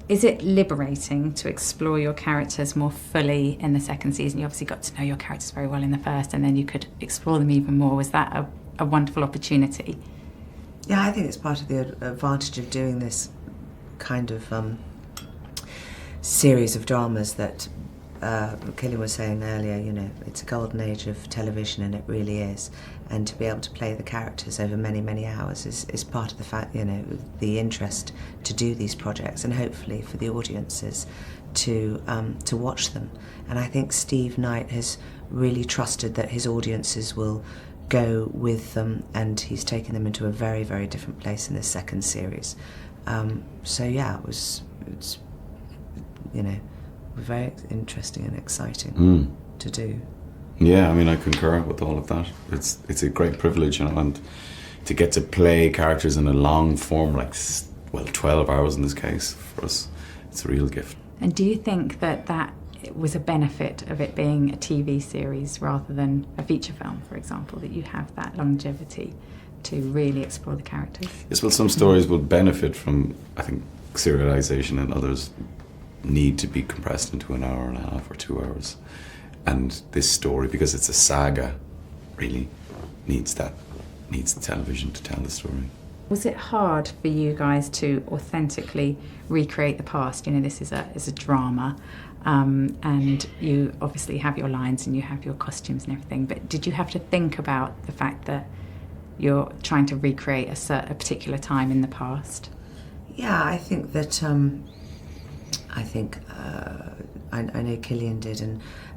Is it liberating to explore your characters more fully in the second season? You obviously got to know your characters very well in the first, and then you could explore them even more. Was that a wonderful opportunity? Yeah, I think it's part of the advantage of doing this kind of series of dramas that Cillian was saying earlier, you know, it's a golden age of television, and it really is. And to be able to play the characters over many, many hours is part of the fact, you know, the interest to do these projects, and hopefully for the audiences to watch them. And I think Steve Knight has really trusted that his audiences will go with them, and he's taken them into a very, very different place in this second series. So yeah, it's you know, very interesting and exciting to do. Yeah, I mean, I concur with all of that. It's a great privilege, you know, and to get to play characters in a long form, like, well, 12 hours in this case, for us, it's a real gift. And do you think that was a benefit of it being a TV series rather than a feature film, for example, that you have that longevity to really explore the characters? Yes, well, some stories will benefit from, I think, serialization, and others need to be compressed into an hour and a half or 2 hours. And this story, because it's a saga, really needs the television to tell the story. Was it hard for you guys to authentically recreate the past? You know, this is a drama, and you obviously have your lines and you have your costumes and everything, but did you have to think about the fact that you're trying to recreate a particular time in the past? Yeah, I think that I know Cillian did,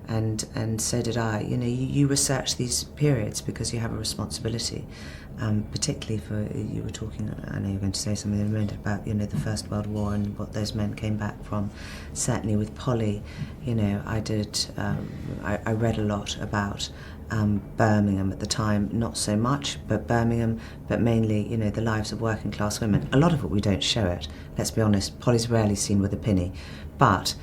and so did I. You know, you research these periods because you have a responsibility, particularly for, you were talking, I know you're going to say something in a minute about, you know, the First World War and what those men came back from. Certainly with Polly, you know, I read a lot about Birmingham at the time, not so much, but Birmingham, but mainly, you know, the lives of working class women. A lot of it we don't show it, let's be honest. Polly's rarely seen with a penny, but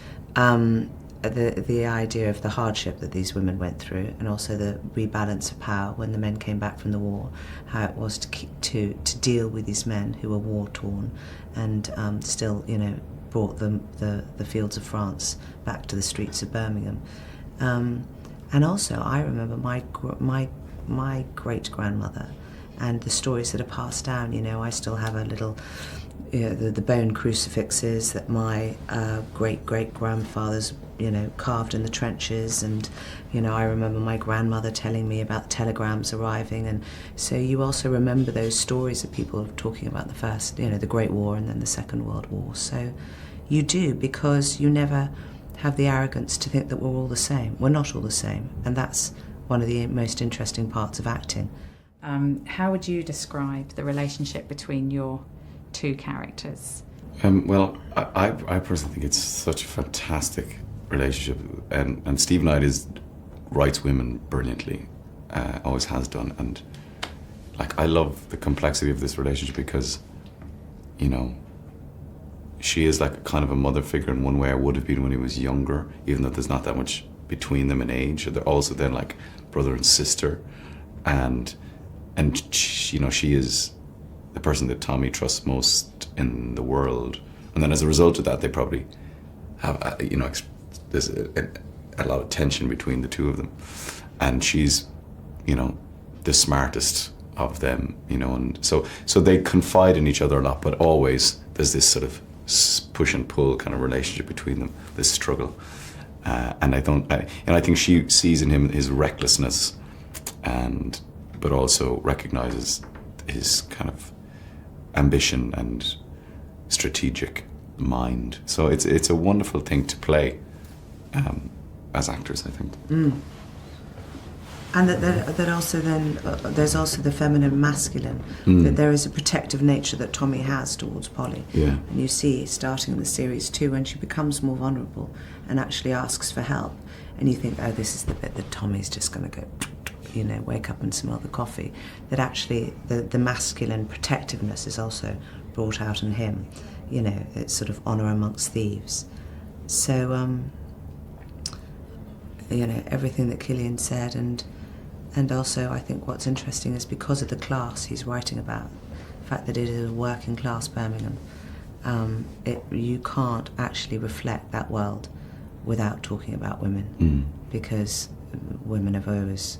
the idea of the hardship that these women went through, and also the rebalance of power when the men came back from the war, how it was to deal with these men who were war torn, and still, you know, brought the fields of France back to the streets of Birmingham. And also, I remember my great grandmother, and the stories that are passed down. You know, I still have a little, you know, the bone crucifixes that my great grandfathers, you know, carved in the trenches, and, you know, I remember my grandmother telling me about telegrams arriving, and so you also remember those stories of people talking about the first, you know, the Great War and then the Second World War. So you do, because you never have the arrogance to think that we're all the same. We're not all the same, and that's one of the most interesting parts of acting. How would you describe the relationship between your two characters? Well, I personally think it's such a fantastic relationship, and Steve Knight writes women brilliantly, always has done, and like, I love the complexity of this relationship because, you know, she is like a kind of a mother figure in one way I would have been when he was younger, even though there's not that much between them in age. They're also then like brother and sister, and she, you know, she is the person that Tommy trusts most in the world, and then as a result of that, they probably have, you know, there's a lot of tension between the two of them, and she's, you know, the smartest of them, you know, and so they confide in each other a lot, but always there's this sort of push and pull kind of relationship between them, this struggle, and I think she sees in him his recklessness, but also recognizes his kind of ambition and strategic mind. So it's a wonderful thing to play as actors, I think. And that also then, there's also the feminine and masculine, that there is a protective nature that Tommy has towards Polly. Yeah. And you see, starting in the series 2, when she becomes more vulnerable and actually asks for help, and you think, oh, this is the bit that Tommy's just going to go, you know, wake up and smell the coffee, that actually the masculine protectiveness is also brought out in him. You know, it's sort of honour amongst thieves. So, you know, everything that Cillian said, and also I think what's interesting is because of the class he's writing about, the fact that it is a working class Birmingham, you can't actually reflect that world without talking about women, because women have always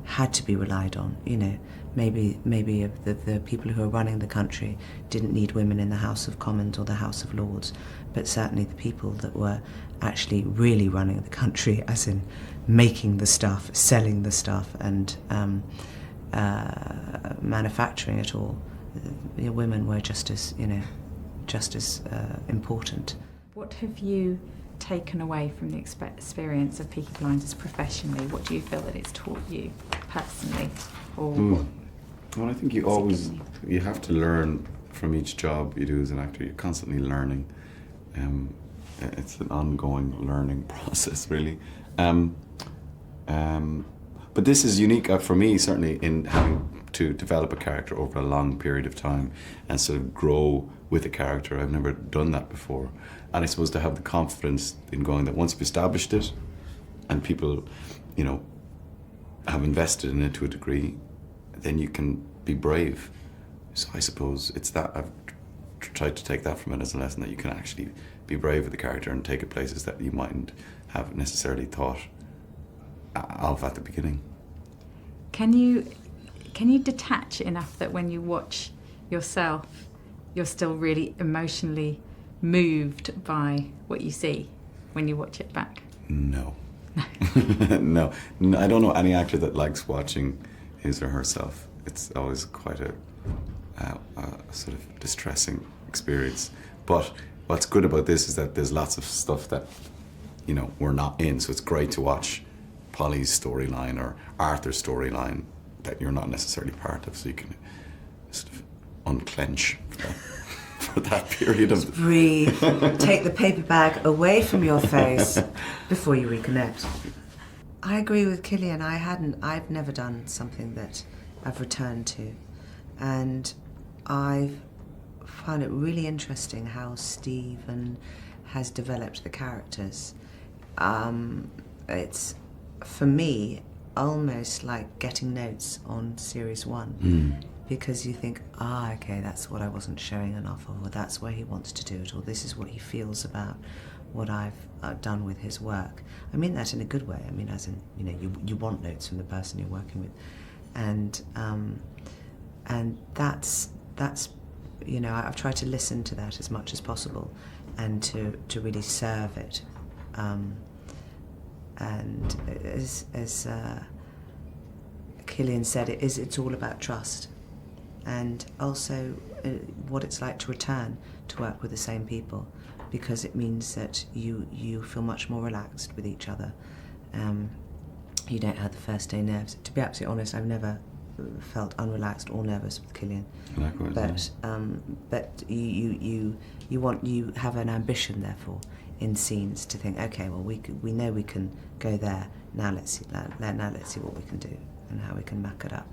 had to be relied on. You know, maybe the people who are running the country didn't need women in the House of Commons or the House of Lords, but certainly the people that were actually really running the country, as in making the stuff, selling the stuff, and manufacturing it all, women were just as important. What have you taken away from the experience of Peaky Blinders professionally? What do you feel that it's taught you personally? Well, I think you have to learn from each job you do as an actor. You're constantly learning. It's an ongoing learning process, really. But this is unique for me, certainly, in having to develop a character over a long period of time and sort of grow with a character. I've never done that before. And I suppose to have the confidence in going that once you've established it and people, have invested in it to a degree, then you can be brave. So I suppose it's that I've tried to take that from it as a lesson, that you can actually be brave with the character and take it places that you mightn't have necessarily thought of at the beginning. Can you detach enough that when you watch yourself, you're still really emotionally moved by what you see when you watch it back? No. No, I don't know any actor that likes watching his or herself. It's always quite a sort of distressing experience. But what's good about this is that there's lots of stuff that, we're not in. So it's great to watch Polly's storyline or Arthur's storyline that you're not necessarily part of, so you can sort of unclench for that period of... Breathe. Take the paper bag away from your face before you reconnect. I agree with Cillian. I've never done something that I've returned to, and I've found it really interesting how Stephen has developed the characters. It's, for me, almost like getting notes on series 1, because you think, okay, that's what I wasn't showing enough of, or that's where he wants to do it, or this is what he feels about what I've done with his work. I mean that in a good way. I mean, as in, you want notes from the person you're working with, and that's I've tried to listen to that as much as possible, and to really serve it. And as Cillian said, it's all about trust, and also what it's like to return to work with the same people, because it means that you feel much more relaxed with each other. You don't have the first day nerves. To be absolutely honest, I've never felt unrelaxed or nervous with Cillian. Likewise, but you have an ambition, therefore, in scenes to think, okay, well, we know we can go there. Now let's see what we can do and how we can back it up.